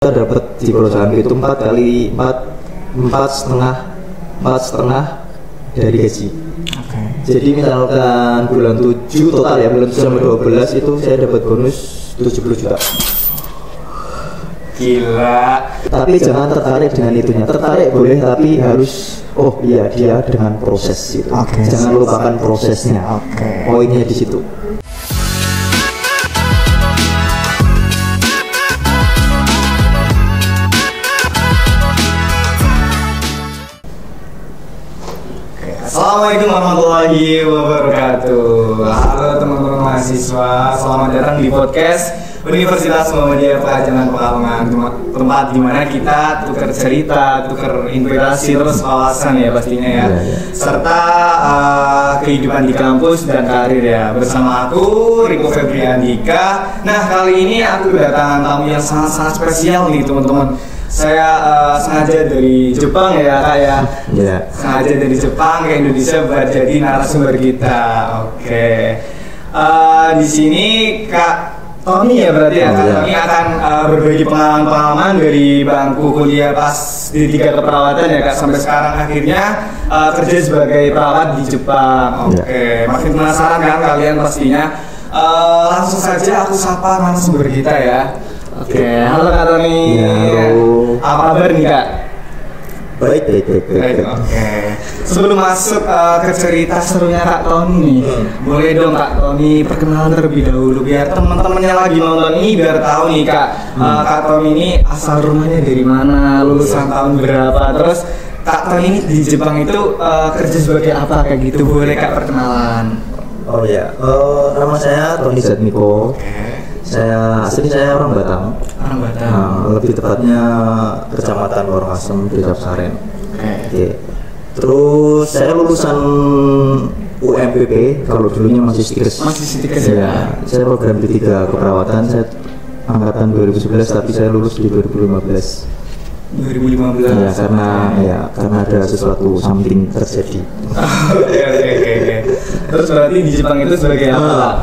kita dapat di perusahaan itu 4,5 dari gaji. Jadi misalkan bulan 7 total ya, bulan 7 sampai 12 itu saya dapat bonus 70 juta. Gila. Tapi jangan tertarik dengan itunya. Tertarik boleh, tapi harus dia dengan proses gitu. Jangan lupakan prosesnya. Poinnya di situ. Assalamualaikum warahmatullahi wabarakatuh. Halo teman-teman mahasiswa, selamat datang di podcast Universitas Muhammadiyah Pajajaran Pekalongan, tempat di mana kita tukar cerita, tukar inspirasi, terus wawasan ya pastinya ya, serta kehidupan di kampus dan karir ya. Bersama aku Riko Febriandika. Nah, kali ini aku kedatangan tamu yang sangat-sangat spesial nih teman-teman. Saya sengaja dari Jepang ya Kak ya. Sengaja dari Jepang ke Indonesia buat jadi narasumber kita. Oke. Di sini Kak Tony ya berarti ya. Kak Tony akan berbagi pengalaman dari bangku kuliah pas di 3 keperawatan ya Kak, sampai sekarang akhirnya kerja sebagai perawat di Jepang. Oke. Makin penasaran kan kalian pastinya. Langsung saja aku sapa narasumber kita ya. Oke, halo Kak Tony. Halo. Apa kabar nih Kak? Baik. Oke. Sebelum masuk ke cerita serunya Kak Tony, boleh dong Kak Tony perkenalan terlebih dahulu biar teman-temannya lagi nonton ini biar tahu nih Kak, Kak Tony ini asal rumahnya dari mana, lulusan tahun berapa, terus Kak Tony ini di Jepang itu kerja sebagai apa kayak gitu, boleh Kak perkenalan? Oh ya, nama saya Tony Zatmiko. Asli saya orang Batam. Lebih tepatnya Kecamatan Warngasem, Desa Pesaren. Oke. Terus saya lulusan UMPP, kalau dulunya masih Stikes. Ya. Saya program D3 keperawatan, saya angkatan 2011 tapi saya lulus di 2015. 2015. Ya, karena ada sesuatu something terjadi. Oke. Terus berarti di Jepang itu sebagai apa Pak?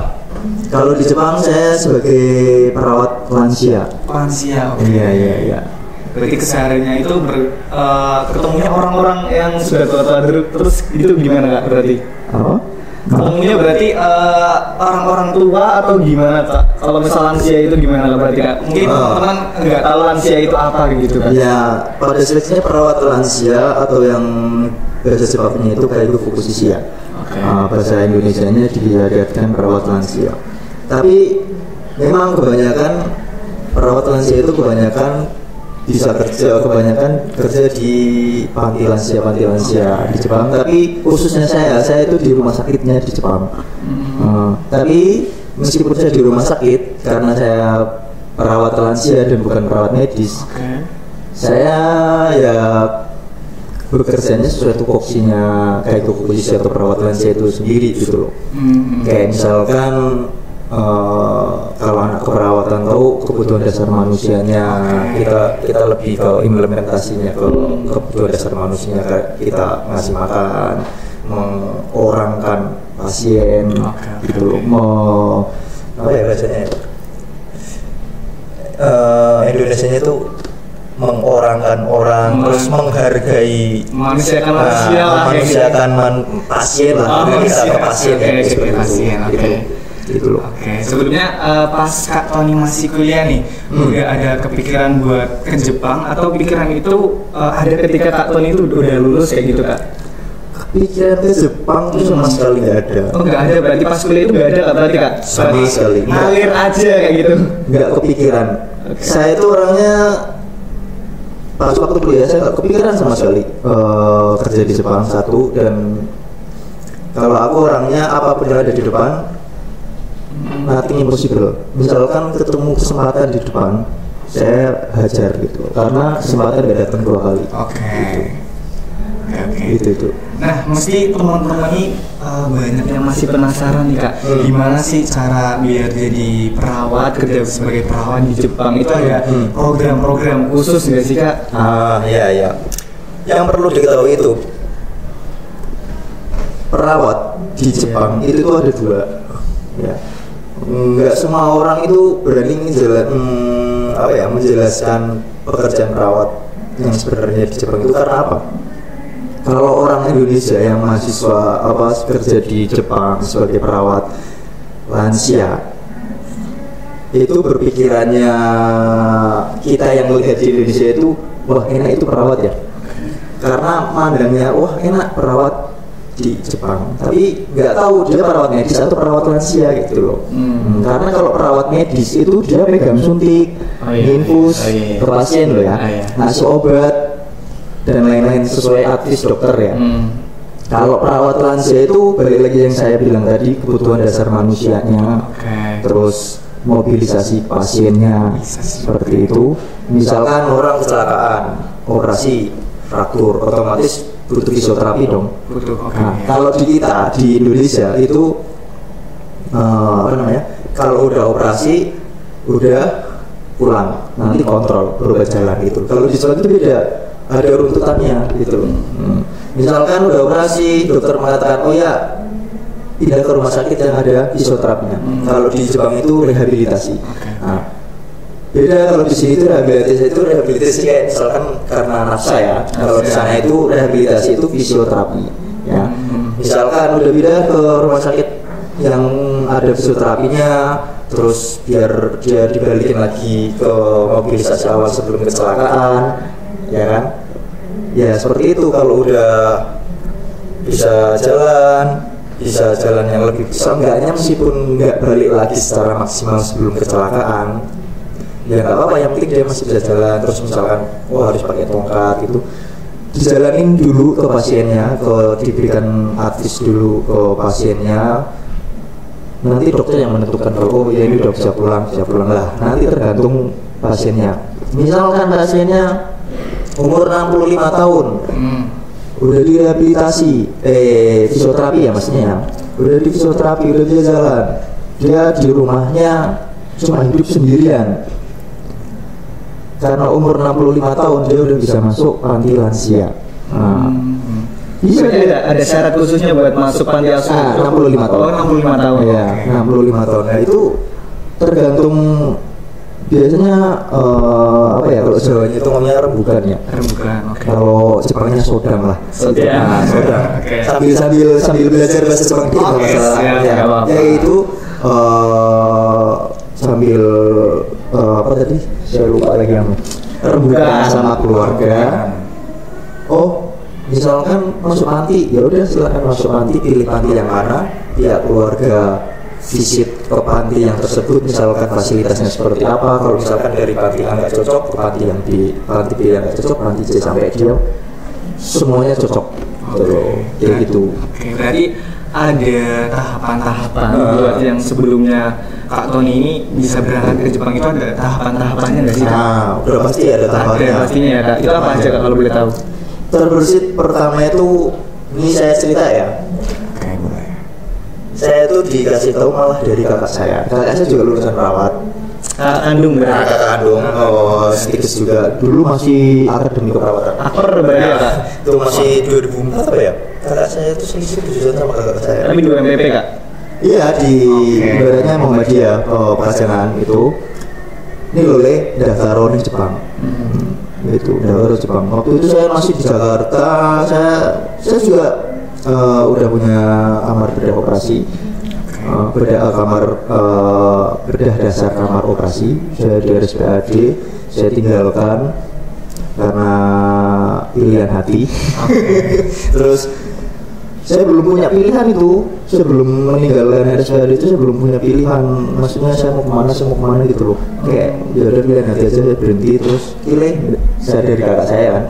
Kalau di Jepang saya sebagai perawat lansia. Lansia, oke. Iya. Berarti kesehariannya itu ketemunya orang-orang yang sudah tua-tua terus itu gimana Kak berarti? Apa? Ketemunya berarti orang-orang tua atau gimana Kak? Kalau misal lansia itu gimana Kak berarti Kak? Mungkin teman-teman nggak tahu lansia itu apa gitu Kak? Ya, pada seleksinya perawat lansia atau yang bahasa Jepangnya itu kayak Fukusisia. Bahasa Indonesianya dilihatkan perawat lansia. Tapi memang kebanyakan perawat lansia itu kebanyakan kerja di panti lansia di Jepang. Tapi khususnya saya itu di rumah sakitnya di Jepang. Tapi meskipun saya di rumah sakit, karena saya perawat lansia dan bukan perawat medis, saya ya bekerjanya sesuai tupoksinya kayak tupoksi atau perawat lansia itu sendiri gitu loh. Kayak misalkan kalau anak keperawatan tahu kebutuhan dasar manusianya, kita lebih ke implementasinya ke kebutuhan dasar manusianya, kayak kita ngasih makan, mengorangkan pasien gitu loh. Apa ya bahasanya? Indonesianya itu mengorangkan orang, terus menghargai manusiakan pasien lah, kita ke pasien gitu loh. Sebelumnya pas Kak Tony masih kuliah nih, udah ada kepikiran buat ke Jepang atau pikiran itu ada ketika Kak Tony itu udah lulus kayak gitu Kak? Pikiran ke Jepang itu sama sekali nggak ada. Oh nggak ada, berarti pas kuliah itu nggak ada Kak berarti Kak? Sama sekali. Ngalir aja kayak gitu? Nggak kepikiran. Saya itu orangnya pas waktu kuliah saya nggak kepikiran sama sekali kerja di Jepang satu, dan kalau aku orangnya apapun yang ada di depan nothing impossible. Misalkan ketemu kesempatan di depan, saya hajar gitu, karena kesempatan nggak datang 2 kali. Gitu. Nah, mesti teman-teman ini banyak yang masih penasaran nih Kak, gimana sih cara biar jadi perawat, kerja sebagai perawat di Jepang itu ada program-program khusus nggak sih Kak? Iya. Yang perlu diketahui itu perawat di Jepang itu tuh ada 2. Ya. Nggak semua orang itu berani menjelaskan pekerjaan perawat yang sebenarnya di Jepang itu karena apa? Kalau orang Indonesia yang mahasiswa kerja di Jepang sebagai perawat lansia, itu berpikirannya kita yang melihat di Indonesia itu, wah enak itu perawat ya, karena mandangnya wah enak perawat di Jepang, tapi nggak tahu dia perawat medis atau perawat lansia gitu loh. Karena kalau perawat medis itu dia pegang suntik, infus ke pasien loh ya, ngasih obat dan lain-lain sesuai advis dokter ya. Kalau perawat lansia itu balik lagi yang saya bilang tadi, kebutuhan dasar manusianya, terus mobilisasi pasiennya seperti itu. Misalkan orang kecelakaan, operasi, fraktur, otomatis butuh fisioterapi dong. Nah, kalau di kita di Indonesia itu kalau udah operasi udah pulang, nanti kontrol berobat jalan gitu. Kalau di Jepang itu beda, ada runtutannya gitu. Misalkan udah operasi, dokter mengatakan oh ya pindah ke rumah sakit yang ada fisioterapinya. Kalau di Jepang itu rehabilitasi. Nah, beda kalau di sini itu rehabilitasi kayak misalkan karena nafsa ya. Kalau di sana itu rehabilitasi itu fisioterapi. Ya, misalkan udah pindah ke rumah sakit yang ada fisioterapinya, terus biar dia dibalikin lagi ke mobilisasi awal sebelum kecelakaan, ya kan? Ya seperti itu. Kalau udah bisa jalan yang lebih besar, enggaknya meskipun nggak balik lagi secara maksimal sebelum kecelakaan, ya nggak apa-apa, yang penting dia masih bisa jalan. Terus misalkan harus pakai tongkat itu, dijalanin dulu ke pasiennya, diberikan advis dulu ke pasiennya. Nanti dokter yang menentukan kalau ya ini udah bisa pulang lah. Nanti tergantung pasiennya. Misalkan pasiennya umur 65 tahun, udah direhabilitasi, fisioterapi ya maksudnya, udah di fisioterapi, udah dia jalan, dia di rumahnya cuma hidup sendirian. Karena umur 65 tahun dia udah bisa masuk panti lansia. Ada syarat khususnya buat masuk panti asuhan. 65 tahun. 65 tahun. Iya, 65 tahun. Nah, itu tergantung biasanya kalau Jawanya itu ngomongnya rembukan ya. Rembukan. Kalau Jepangnya sodam lah. Sodam. Sambil belajar bahasa Jepang itu nggak masalah. Ya itu sambil tadi saya lupa lagi namanya. Rembukan sama keluarga. Misalkan masuk panti, ya udah silakan masuk panti, pilih panti yang mana, pihak keluarga visit ke panti yang tersebut, misalkan fasilitasnya seperti apa. Kalau misalkan dari panti A nggak cocok, ke panti yang B, panti B yang nggak cocok, panti C sampai D, semuanya cocok. Kayak gitu. Berarti ada tahapan-tahapan buat yang sebelumnya Kak Tony ini bisa berangkat ke Jepang, itu ada tahapan-tahapannya nggak sih? Udah pasti ada tahapannya. Ada pastinya ya Kak. Itu apa aja Kak kalau boleh tahu? Terbersit pertama itu, ini saya cerita ya. Saya tuh dikasih tahu malah dari kakak saya. Kakak saya juga lulusan perawat. Kandung berarti. Kakak kandung. Sedikit juga. Dulu masih akademi keperawatan. Akor berarti ya Kak. Itu masih 2004 apa ya? Kakak saya itu selisih jurusan sama kakak saya. Tapi 2 MPP Kak. Iya, di ibaratnya Muhammadiyah Pajangan itu. Ini lole Dakaro di Jepang. Itu Dakaro Jepang. Waktu itu saya masih di Jakarta. Saya juga udah punya kamar bedah operasi, bedah dasar kamar operasi. Saya di RSPAD, saya tinggalkan karena pilihan hati. Terus saya belum punya pilihan itu, sebelum meninggalkan RSPAD itu saya belum punya pilihan. Maksudnya saya mau kemana gitu loh. Kayak ya udah pilihan hati aja, saya berhenti terus pilih. Saya dari kakak saya kan.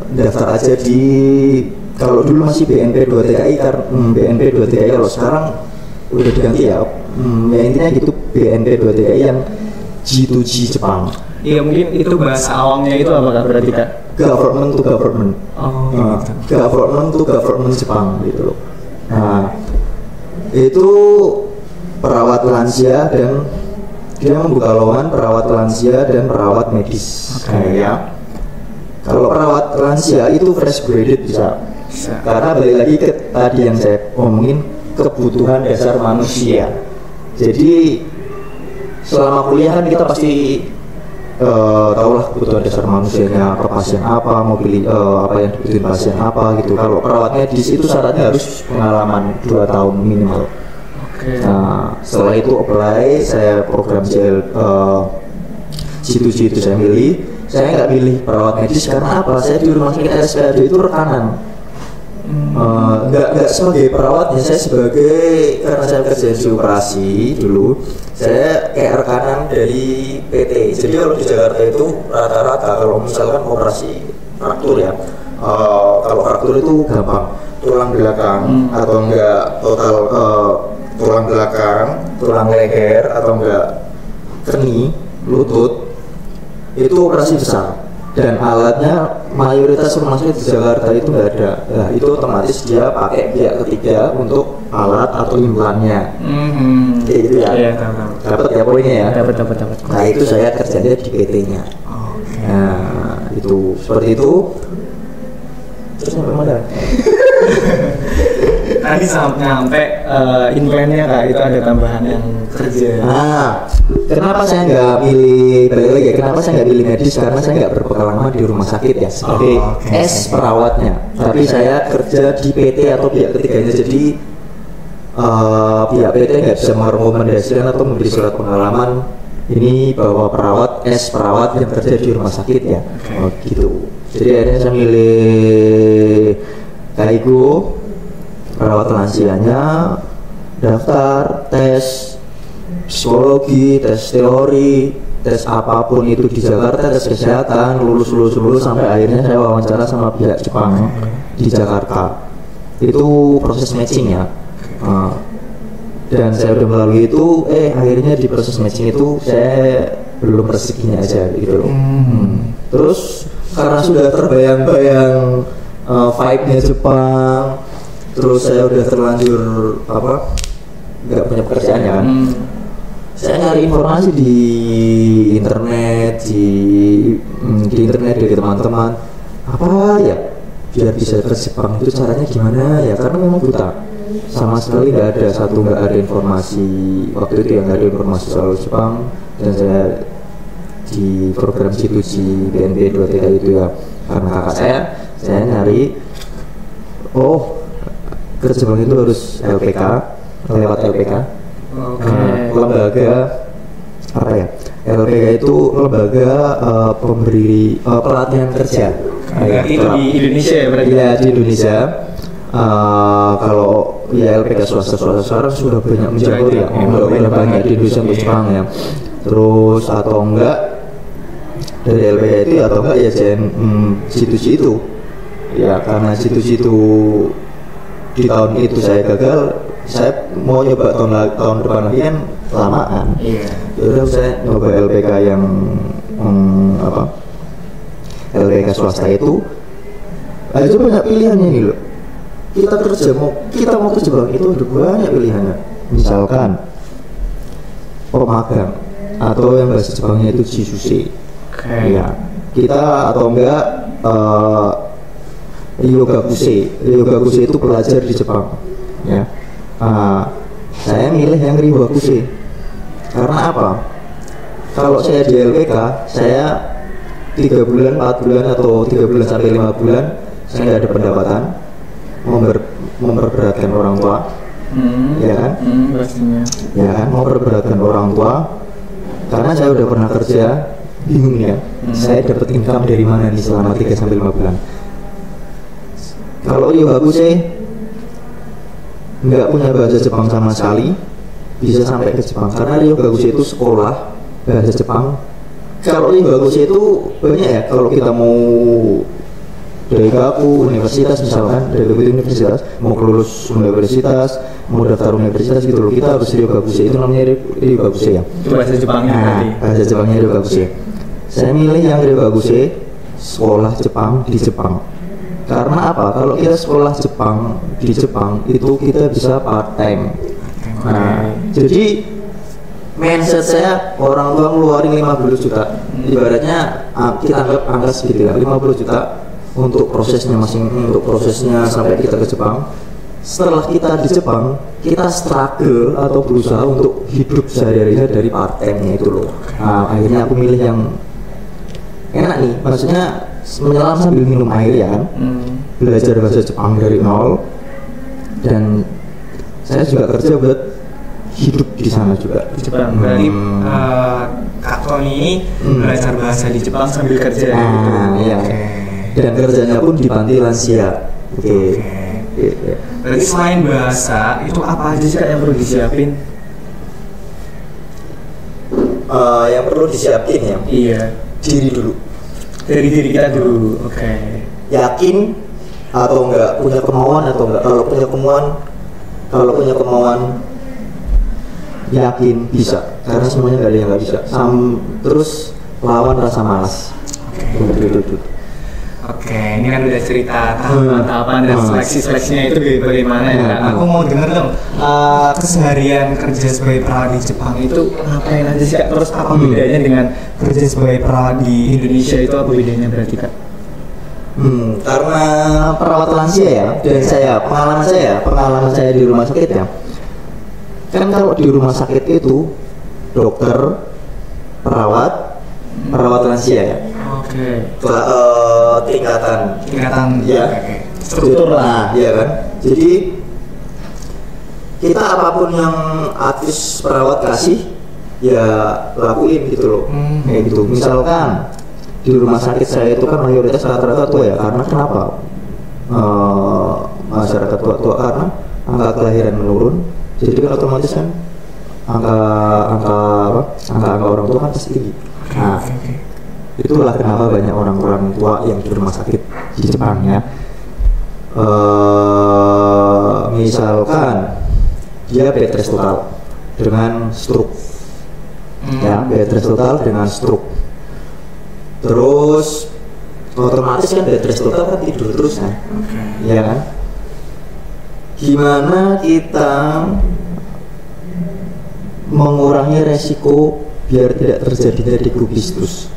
Daftar aja di, kalau dulu masih BNP 2 TKI, karena BNP 2 TKI, kalau sekarang udah diganti ya. Ya intinya gitu, BNP 2 TKI yang G2G Jepang. Iya, mungkin itu bahasa awamnya itu apa Kak berarti Kak? Government to government. Government to government Jepang gitu loh. Nah, itu perawat lansia dan dia membuka lowongan perawat lansia dan perawat medis. Kayak kalau perawat lansia itu fresh graduate bisa. Karena balik lagi ke tadi yang saya omongin, kebutuhan dasar manusia. Jadi selama kuliah kan kita pasti tahulah kebutuhan dasar manusianya, per pasien apa, mau pilih apa yang dibutuhin pasien apa gitu. Kalau perawat medis itu syaratnya harus pengalaman 2 tahun minimal. Nah setelah itu apply, saya program situ saya milih. Saya nggak pilih perawat medis karena apa? Saya di rumah sakit RSPAD itu rekanan. Nggak sebagai perawatnya, saya sebagai, karena saya kerja di operasi dulu, saya kayak rekanan dari PT. Jadi kalau di Jakarta itu rata-rata kalau misalkan operasi fraktur ya, kalau fraktur itu gampang, tulang belakang atau enggak total tulang belakang, tulang leher atau enggak keni, lutut, itu operasi besar. Dan alatnya mayoritas rumah sakit di Jakarta itu nggak ada. Nah, itu otomatis dia pakai pihak ketiga untuk alat atau implannya. Kayak gitu ya. Iya, dapat ya poinnya ya. Dapat. Nah itu saya kerjanya di PT-nya. Nah itu seperti itu. Terus sampai mana? Tadi sampai implannya Kak, itu ada tambahan yang kerja. Kenapa saya nggak pilih, balik lagi, kenapa saya nggak pilih medis? Karena saya nggak berpengalaman di rumah sakit ya sebagai perawatnya. Tapi saya kerja di PT atau pihak ketiganya, jadi pihak PT nggak bisa merekomendasikan atau memberi surat pengalaman ini bahwa perawat yang kerja di rumah sakit ya. Gitu. Jadi akhirnya saya milih Kaigo, perawat lansianya, daftar tes psikologi, tes teori, tes apapun itu di Jakarta, tes kesehatan, lulus sampai akhirnya saya wawancara sama pihak Jepang di Jakarta. Itu proses matching ya. Dan saya udah melalui itu, akhirnya di proses matching itu saya belum rezekinya aja gitu loh. Terus karena sudah terbayang-bayang vibe-nya Jepang, terus saya udah terlanjur nggak punya pekerjaan ya kan. Saya nyari informasi di internet, di internet dari teman-teman, apa ya biar bisa ke Jepang itu caranya gimana ya, karena memang buta, sama sekali nggak ada informasi waktu itu yang nggak ada informasi soal Jepang. Dan saya di program C2G BNP 2TK itu ya karena kakak saya nyari ke Jepang itu harus LPK, lewat LPK. Lembaga apa ya? LPK itu lembaga pemberi pelatihan kerja. Itu di Indonesia ya berarti? Ya di Indonesia. Kalau ya LPK swasta sekarang sudah banyak menjamur ya, udah banyak di Indonesia untuk Jepang ya. Terus atau enggak dari LPK itu atau enggak ya C2G itu. Ya karena C2G itu di tahun itu saya gagal, saya mau nyoba tahun depan lagi kan lamaan. Udah saya nyoba LPK yang LPK swasta itu. Aja banyak pilihannya nih loh. Kita mau ke Jepang itu ada banyak pilihannya. Misalkan magang atau yang bahasa Jepangnya itu jisuse. Ya, kita atau enggak Ryokaguse itu pelajar di Jepang ya. Saya milih yang Ryokaguse karena apa? Kalau saya di LPK, saya 3 bulan, 4 bulan atau 3 bulan sampai 5 bulan saya nggak ada pendapatan, memperberatkan orang tua, ya kan? Pastinya. Ya kan, memperberatkan orang tua. Karena saya udah pernah kerja, bingung ya, saya dapat income dari mana nih selama 3 sampai 5 bulan. Kalau Ryokaguse nggak punya bahasa Jepang sama sekali, bisa sampai ke Jepang karena Ryokaguse itu sekolah bahasa Jepang. Kalau Ryokaguse itu banyak ya, kalau kita mau dari Gaku universitas misalkan, dari universitas mau lulus universitas, mau daftar universitas gitu loh, kita harus Ryokaguse, itu namanya Ryokaguse ya. Itu bahasa Jepangnya berarti. Bahasa Jepangnya Ryokaguse. Saya milih yang Ryokaguse, sekolah Jepang di Jepang. Karena apa? Kalau kita sekolah Jepang di Jepang itu kita bisa part time. Jadi mindset saya, orang tua ngeluarin 50 juta, ibaratnya kita anggap angka segitu ya, 50 juta untuk prosesnya untuk prosesnya sampai kita ke Jepang. setelah kita di Jepang kita struggle atau berusaha untuk hidup sehari-harinya dari part time-nya itu loh. Nah, akhirnya aku milih yang enak nih, maksudnya menyelam sambil minum air ya kan. Belajar bahasa Jepang dari nol, dan saya juga kerja buat hidup di sana juga. Di Jepang. Berarti Kak Tony ini belajar bahasa di Jepang sambil kerja gitu. Iya. Dan kerjanya pun di panti lansia. Oke. Berarti selain bahasa, itu apa aja sih Kak yang perlu disiapin? Yang perlu disiapin ya. Iya. Diri dulu. Dari diri kita dulu. Oke. Yakin atau enggak, punya kemauan atau enggak. Kalau punya kemauan yakin bisa, karena semuanya nggak ada yang nggak bisa. Terus lawan rasa malas. Oke, ini kan udah cerita tahapan dan seleksinya itu bagaimana ya. Aku mau denger dong, keseharian kerja sebagai perawat di Jepang itu ngapain aja sih Kak? Terus apa bedanya dengan kerja sebagai perawat di Indonesia, itu apa bedanya berarti Kak? Karena perawat lansia ya, dan pengalaman saya di rumah sakit ya. Kan kalau di rumah sakit itu dokter, perawat lansia ya. Oke. Tingkatan ya. Struktur lah, ya kan. Jadi kita apapun yang artis perawat kasih ya lakuin gitu loh. Kayak gitu. Misalkan di rumah sakit saya itu kan mayoritas rata-rata tua ya. Karena kenapa? Masyarakat tua karena angka kelahiran menurun. Jadi kan otomatis kan angka orang tua kan pasti tinggi. Nah, itulah kenapa banyak orang-orang tua yang di rumah sakit di Jepang ya. Misalkan dia bed rest total dengan stroke, ya bed rest total dengan stroke. Terus otomatis kan bed rest total kan tidur terus kan, ya kan. Gimana kita mengurangi resiko biar tidak terjadinya dekubistus,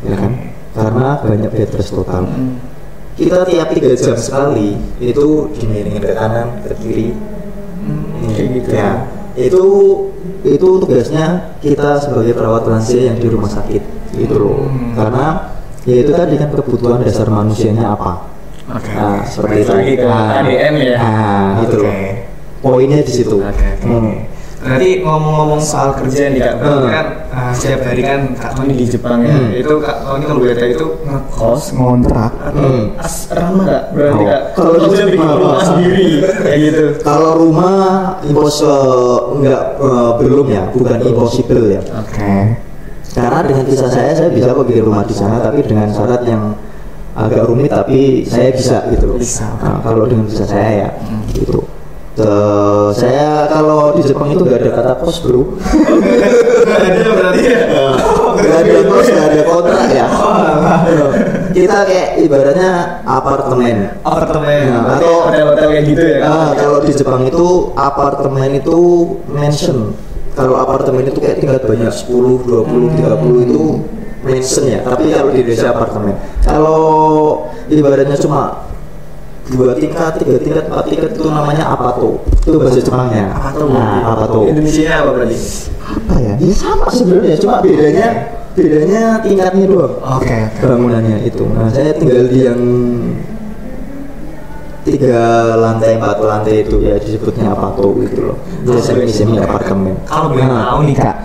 ya kan? Karena banyak bed rest total. Kita tiap 3 jam sekali itu dimiringin ke kanan, ke kiri, gitu ya. Itu tugasnya kita sebagai perawat lansia yang di rumah sakit, gitu loh. Karena ya itu tadi kan kebutuhan dasar manusianya apa. Nah, seperti itu. ADN ya. Gitu loh. Poinnya di situ. Berarti ngomong-ngomong soal kerja nih Kak, kan setiap hari kan Kak Tony di Jepang ya. Itu Kak Tony kalau boleh tahu itu ngekos, ngontrak atau asrama Kak? Berarti Kak kalau bisa bikin rumah sendiri kayak gitu. Kalau rumah belum ya, bukan impossible ya. Karena dengan visa saya bisa kok bikin rumah di sana, tapi dengan syarat yang agak rumit, tapi saya bisa gitu loh. Nah, kalau dengan visa saya ya, gitu. Saya kalau di Jepang itu nggak ada kata kos bro. Ada berarti ya? Nggak ada kos, nggak ada kontrak ya. Kita kayak ibaratnya apartemen. Nah, atau hotel-hotel kayak gitu ya? Kalau di Jepang itu apartemen itu mansion. Kalau apartemen itu kayak tingkat banyak 10, 20, 30 itu mansion ya. Tapi kalau di Indonesia apartemen. Kalau ibaratnya cuma 2 tingkat, 3 tingkat, 4 tingkat itu namanya apato. Itu bahasa Jepangnya. Apato. Indonesia apa berarti? Apa ya? Ya sama sebenarnya, cuma bedanya tingkatnya doang. Bangunannya itu. Nah, saya tinggal di yang 3 lantai, 4 lantai itu ya, disebutnya apato gitu loh. Ya semi apartemen. Kalau boleh tahu nih Kak,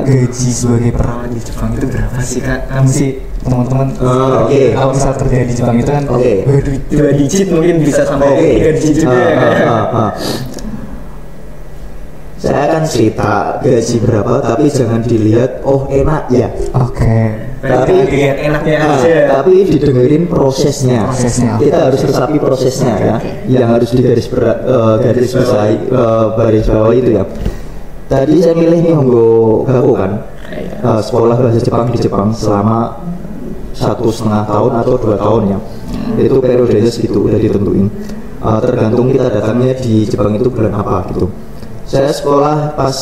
gaji sebagai perawat di Jepang itu berapa sih Kak? Kamu sih teman-teman kalau misal kerja di Jepang itu kan 2 digit mungkin bisa sampai 3 digit juga ya Kak? Saya akan cerita gaji berapa, tapi jangan dilihat enak ya. Tapi dilihat enaknya aja. Tapi didengerin prosesnya. Kita harus resapi prosesnya ya. Yang harus garis bawah itu ya. Tadi saya milih nih Honggo Gakko kan, sekolah bahasa Jepang di Jepang selama 1,5 tahun atau 2 tahun ya. Itu periodenya segitu udah ditentuin. Tergantung kita datangnya di Jepang itu bulan apa gitu. Saya sekolah pas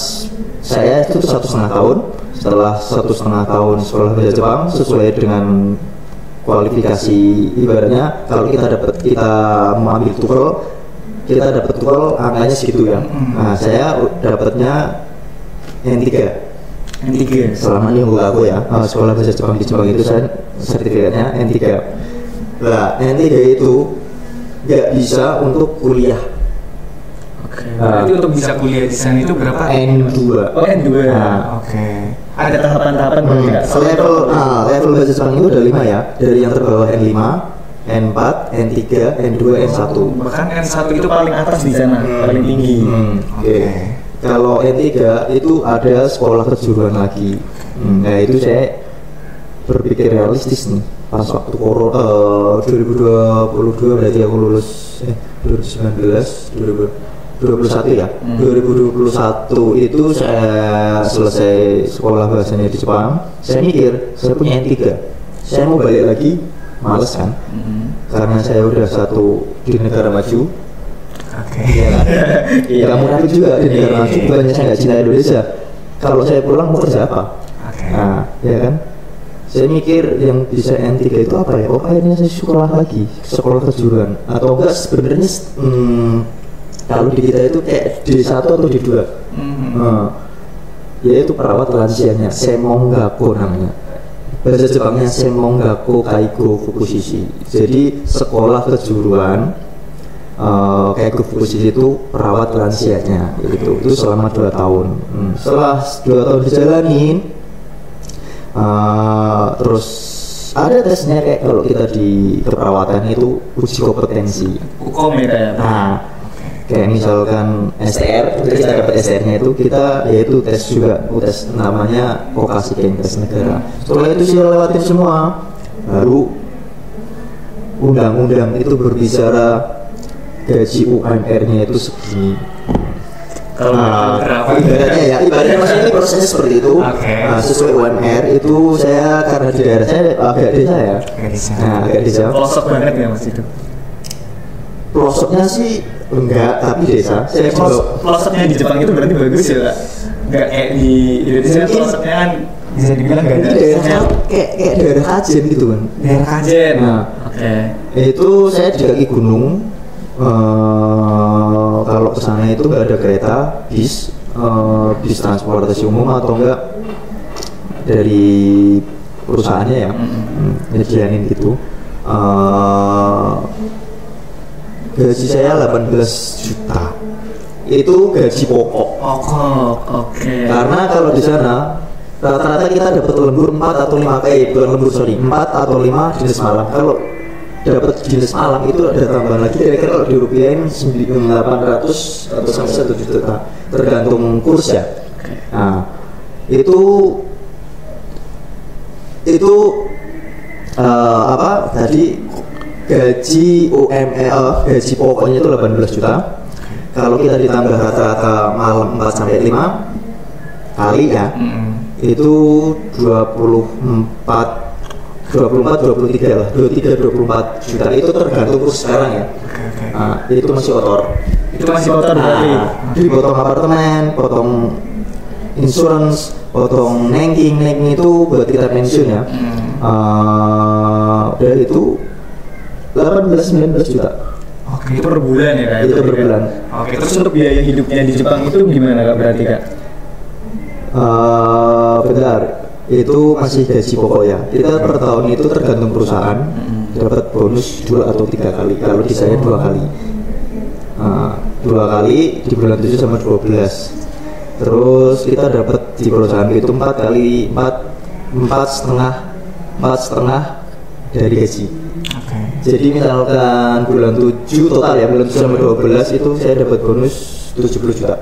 saya itu 1,5 tahun. Setelah 1,5 tahun sekolah bahasa Jepang sesuai dengan kualifikasi, ibaratnya kalau kita mau ambil TOEFL kita dapat call angkanya segitu ya. Nah saya dapatnya N3 selama ini aku ya, sekolah bahasa Jepang di Jepang itu saya sertifikatnya N3. Nah N3 itu nggak bisa untuk kuliah. Berarti untuk bisa kuliah di sana itu berapa? N2. Oh N2. Ada tahapan-tahapan level bahasa Jepang itu ada 5 ya, dari yang terbawah N5, N4, N3, N2, N1. Bahkan N1 itu paling atas di sana, paling tinggi. Kalau N3 itu ada sekolah kejuruan lagi. Nah itu saya berpikir realistis nih. Pas waktu 2022 berarti aku lulus 2021 ya. 2021 itu saya selesai sekolah bahasanya di Jepang. Saya mikir, saya punya N3. Saya mau balik lagi, males kan? Karena saya udah satu di negara maju. Ya kan? Gak munafik juga di negara maju, bukannya saya nggak cinta Indonesia. Kalau saya pulang mau kerja apa? Nah, ya kan? Saya mikir yang bisa N3 itu apa ya? Oh akhirnya saya sekolah kejuruan. Atau enggak sebenarnya kalau di kita itu kayak D1 atau D2. Yaitu perawat lansianya, Semongako namanya. Bahasa Jepangnya Semongako Kaigo Fukushishi. Jadi sekolah kejuruan Kaigo Fukushishi itu perawat lansianya gitu. Itu selama 2 tahun. Setelah 2 tahun dijalanin, terus ada tesnya kayak kalau kita di keperawatan itu uji kompetensi. Hukum ya. Nah, kayak misalkan STR, kita dapat STR-nya itu kita yaitu tes juga, tes namanya vokasi tes negara. Setelah itu saya lewatin semua, baru undang-undang itu berbicara gaji UMR-nya itu segini. Kalau ibaratnya maksudnya ini prosesnya seperti itu. Sesuai UMR itu saya karena di daerah saya agak desa ya. Agak desa. Pelosok banget ya Mas itu. Pelosoknya sih enggak, tapi desa. Saya pelosoknya di Jepang itu berarti bagus ya, Kak? Enggak kayak di Indonesia pelosoknya kan bisa dibilang enggak ada. Kayak daerah Kajen gitu kan. Daerah Kajen. Itu saya di kaki gunung. Kalau ke sana itu nggak ada kereta, bis transportasi umum atau enggak dari perusahaannya ya, nyediain gitu. Gaji saya 18 juta. Itu gaji pokok. Karena kalau di sana rata-rata kita dapat lembur 4 atau 5 bukan lembur 4 atau 5 dinas malam. Kalau dapat dinas malam itu ada tambahan lagi, kira-kira kalau dirupiahin 800 atau sampai 1 juta tergantung kurs ya. Nah itu apa tadi gaji gaji pokoknya itu 18 juta. Kalau kita ditambah rata-rata malam 4 sampai 5 kali ya, itu 23 lah, 24 juta. Itu tergantung kurs sekarang ya. Itu masih kotor. Berarti. Dipotong apartemen, potong insurance, potong nengking itu buat kita pensiun ya. Udah itu 18-19 juta. Itu per bulan ya Kak? Itu per bulan. Terus untuk biaya hidupnya di Jepang itu gimana Kak berarti Kak? Benar, itu masih gaji pokok ya. Kita per tahun itu tergantung perusahaan, dapat bonus 2 atau 3 kali. Kalau di saya 2 kali. 2 kali di bulan 7 sama 12. Terus kita dapat di perusahaan itu 4 kali 4,5 dari gaji. Jadi misalkan bulan 7 total ya, bulan 7 sampai 12 itu saya dapat bonus 70 juta.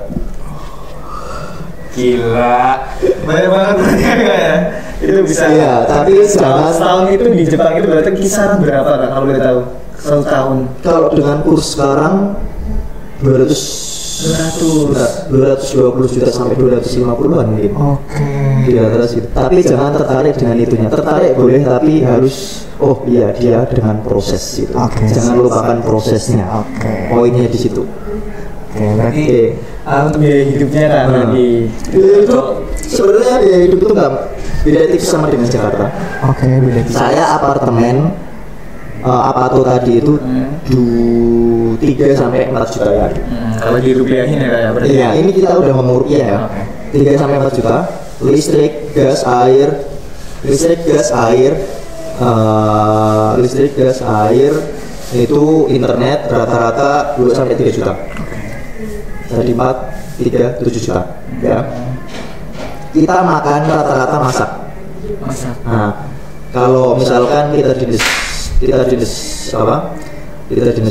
Gila, banyak banget ya. Itu bisa. Iya, tapi setahun itu di Jepang itu berarti kisaran berapa Kak kalau boleh tahu? Setahun. Kalau dengan kurs sekarang 220 juta sampai 250-an mungkin. Di atas gitu. Tapi jangan tertarik dengan itunya. Tertarik boleh, tapi harus dia dengan proses gitu. Jangan lupakan prosesnya. Poinnya di situ. Berarti untuk biaya hidupnya kan lagi. Itu sebenarnya biaya hidup itu nggak beda tipis sama dengan Jakarta. Beda tipis. Saya apartemen apa tuh tadi itu 3 sampai 4 juta ya. Kalau dirupiahin ya kayak berarti. Iya, ini kita udah ngomong rupiah ya. 3 sampai 4 juta. Listrik, gas, air itu internet rata-rata 2 sampai 3 juta. Tadi 4, 3, 7 juta ya. Kita makan rata-rata masak. Nah, kalau misalkan kita dinas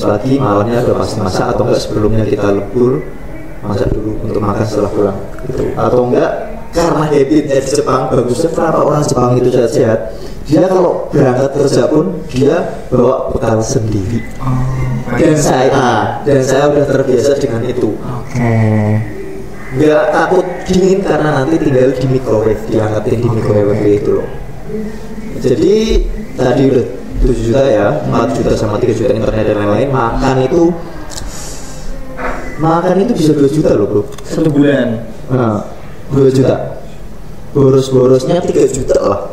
pagi, malamnya udah pasti masak, atau enggak sebelumnya kita lebur masak dulu untuk makan setelah pulang gitu. Atau enggak, karena habitnya di Jepang bagusnya, kenapa orang Jepang itu sehat-sehat, dia kalau berangkat kerja pun dia bawa bekal sendiri. Dan saya udah terbiasa dengan itu. Nggak takut dingin karena nanti tinggal di microwave, diangkatin di microwave itu loh. Jadi tadi udah 7 juta ya, 4 juta sama 3 juta internet dan lain-lain. Makan itu bisa 2 juta loh bro, 1 bulan. Nah, 2 juta. Boros-borosnya 3 juta lah.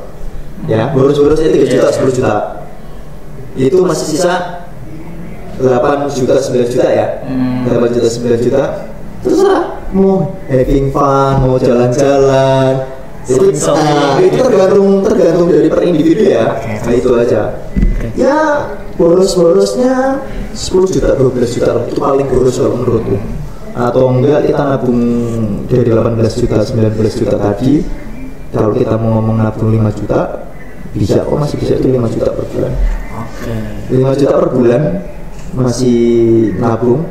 Ya, boros-borosnya 3 juta, 10 juta. Itu masih sisa 8 juta, 9 juta ya. 8 juta, 9 juta. Terserah mau having fun, mau jalan-jalan. Itu tergantung dari per individu ya. Nah itu aja. Ya boros-borosnya 10 juta, 12 juta lah. Itu paling boros kalau menurutku. Atau enggak kita nabung dari 18 juta, 19 juta tadi. Kalau kita mau ngomong nabung 5 juta, bisa kok, masih bisa itu 5 juta per bulan. 5 juta per bulan masih nabung,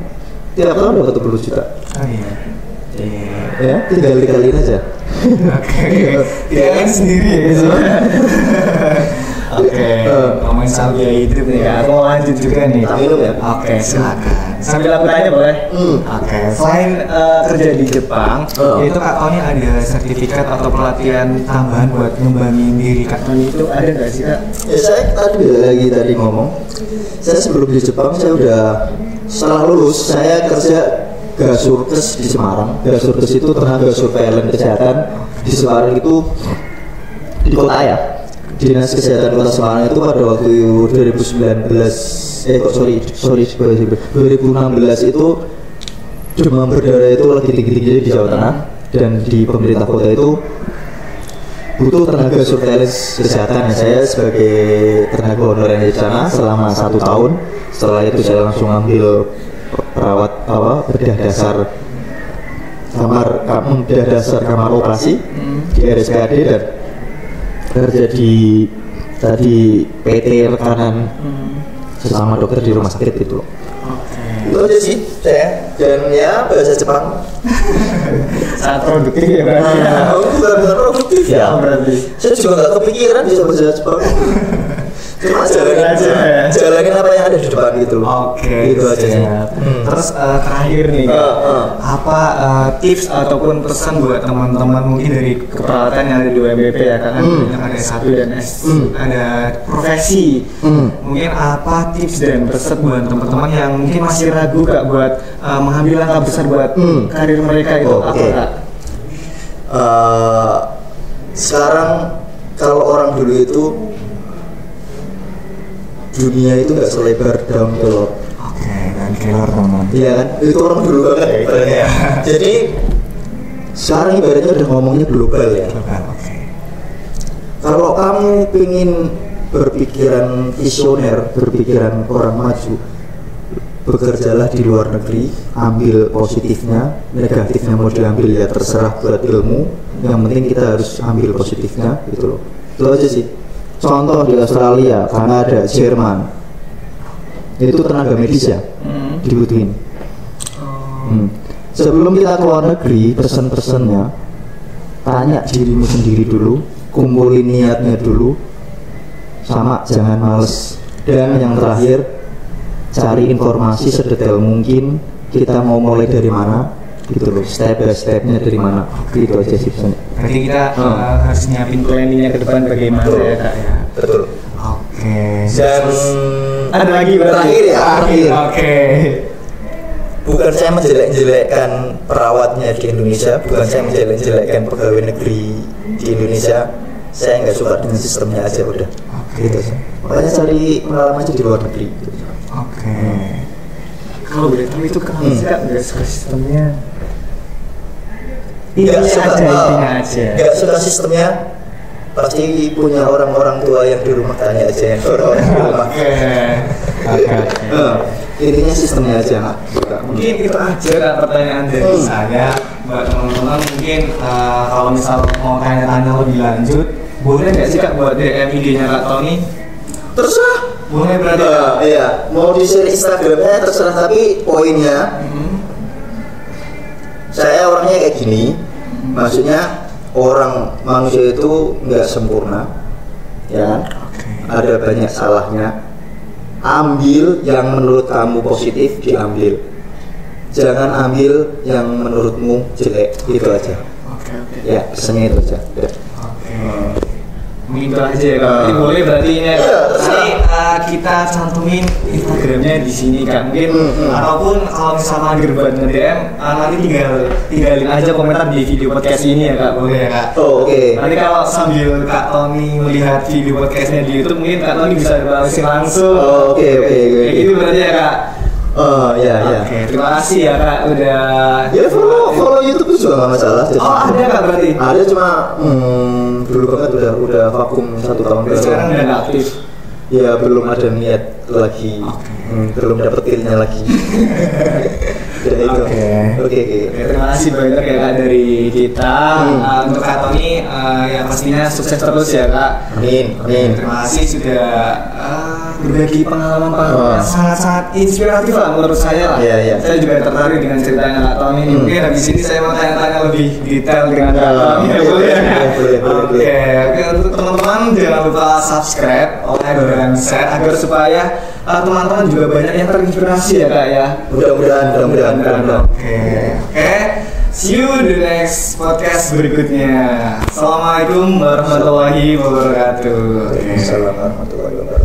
tiap tahun dapat 10 juta. Ya, tinggal dikaliin aja. Jangan sendiri ya. Ngomongin soal biaya hidup nih Kak, aku mau lanjut juga nih. Oke, silakan. Sambil aku tanya boleh? Selain kerja di Jepang, itu Kak Tony ada sertifikat atau pelatihan tambahan buat ngembangin diri Kak Tony itu ada nggak sih Kak? Ya saya tadi ngomong, saya sebelum di Jepang saya udah, setelah lulus saya kerja Gasurkes di Semarang. Gasurkes itu tenaga surveillance kesehatan di Semarang, itu di kota ya. Dinas Kesehatan Kota Semarang itu pada waktu 2016 itu demam berdarah itu lagi tinggi-tingginya di Jawa Tengah, dan di pemerintah kota itu butuh tenaga surveillance kesehatan. Saya sebagai tenaga honorer di sana selama 1 tahun. Setelah itu saya langsung ambil perawat bedah dasar kamar operasi di RSPAD, dan kerja di tadi PT rekanan sesama dokter di rumah sakit itu loh. Itu aja sih saya, dan ya bahasa Jepang sangat produktif ya berarti. Bukan produktif ya berarti. Saya juga nggak kepikiran bisa bahasa Jepang. Cuma jalanin apa yang ada di depan gitu loh. Itu aja sih. Terus terakhir nih apa tips ataupun pesan buat teman-teman mungkin dari keperawatan yang ada di UMBP ya, karena yang ada S1 dan ada profesi. Mungkin apa tips dan pesan buat teman-teman yang mungkin masih ragu Kak buat mengambil langkah besar buat karir mereka itu apa Kak? Sekarang kalau orang dulu itu dunia itu nggak selebar daun kelor. Daun kelor teman. Iya kan, itu orang dulu banget. Ya. Jadi sekarang ibaratnya udah ngomongnya global ya. Kalau kamu pengen berpikiran visioner, berpikiran orang maju, bekerjalah di luar negeri, ambil positifnya, negatifnya mau diambil ya terserah buat ilmu. Yang penting kita harus ambil positifnya gitu loh. Itu aja sih. Contoh di Australia, Kanada, Jerman, itu tenaga medis ya, dibutuhin. Sebelum kita keluar negeri, pesen-pesennya, tanya dirimu sendiri dulu, kumpulin niatnya dulu, sama jangan males. Dan yang terakhir, cari informasi sedetail mungkin. Kita mau mulai dari mana, gitu loh, step by stepnya dari mana, gitu aja sih pesannya. Berarti kita harus nyiapin planningnya ke depan bagaimana ya Kak ya. Betul. Dan ada lagi terakhir ya. Bukan saya menjelek-jelekkan perawatnya di Indonesia, bukan saya menjelek-jelekkan pegawai negeri di Indonesia. Saya nggak suka dengan sistemnya aja udah. Gitu sih. Makanya cari pengalaman aja di luar negeri. Oke. Kalau boleh tahu itu kenapa sih Kak nggak suka sistemnya? Nggak suka, Intinya aja. nggak suka sistemnya. Pasti punya orang-orang tua yang di rumah, tanya aja yang orang-orang di rumah. Oke. Intinya sistemnya aja nggak suka. Mungkin itu aja Kak pertanyaan dari saya buat teman-teman. Mungkin kalau misal mau tanya-tanya lebih lanjut, boleh nggak sih Kak buat DM IG-nya Kak Tony? Terserah. Boleh berarti Kak? Iya, mau di share Instagramnya terserah, tapi poinnya saya orangnya kayak gini, maksudnya orang manusia itu nggak sempurna, ya kan? Ada banyak salahnya. Ambil yang menurut kamu positif, diambil. Jangan ambil yang menurutmu jelek, gitu aja. Oke. Ya, pesannya itu aja. Ya. Mungkin itu aja ya Kak. Jadi boleh berarti ini nanti kita cantumin Instagramnya di sini Kak. Mungkin ataupun kalau misalnya gerbat nge-DM nanti tinggalin aja komentar di video podcast ini ya Kak. Boleh ya Kak. Oh, oke. Nanti kalau sambil Kak Tony melihat video podcastnya di YouTube, mungkin Kak Tony bisa balesin langsung. Oh, oke. Kayak gitu berarti ya Kak. Oh, ya. Oke, terima kasih ya Kak udah. Ya follow YouTube itu juga nggak masalah. Oh ada Kak berarti. Ada, cuma dulu banget udah vakum 1 tahun. Sekarang udah nggak aktif. Ya belum ada niat lagi. Belum dapet pilnya lagi. Ya itu. Oke. Terima kasih banyak ya Kak dari kita. Untuk Kak Tony ya pastinya sukses terus ya Kak. Amin. Terima kasih sudah berbagi pengalaman yang sangat-sangat inspiratif lah menurut saya lah. Iya. Saya juga tertarik dengan ceritanya Kak Tony. Mungkin habis ini saya mau tanya-tanya lebih detail dengan Kak Tony. Boleh. Oke. Untuk teman-teman jangan lupa subscribe, like dan share agar supaya teman-teman juga banyak yang terinspirasi ya Kak ya. Mudah-mudahan. Oke. See you the next podcast berikutnya. Assalamualaikum warahmatullahi wabarakatuh. Assalamualaikum warahmatullahi wabarakatuh.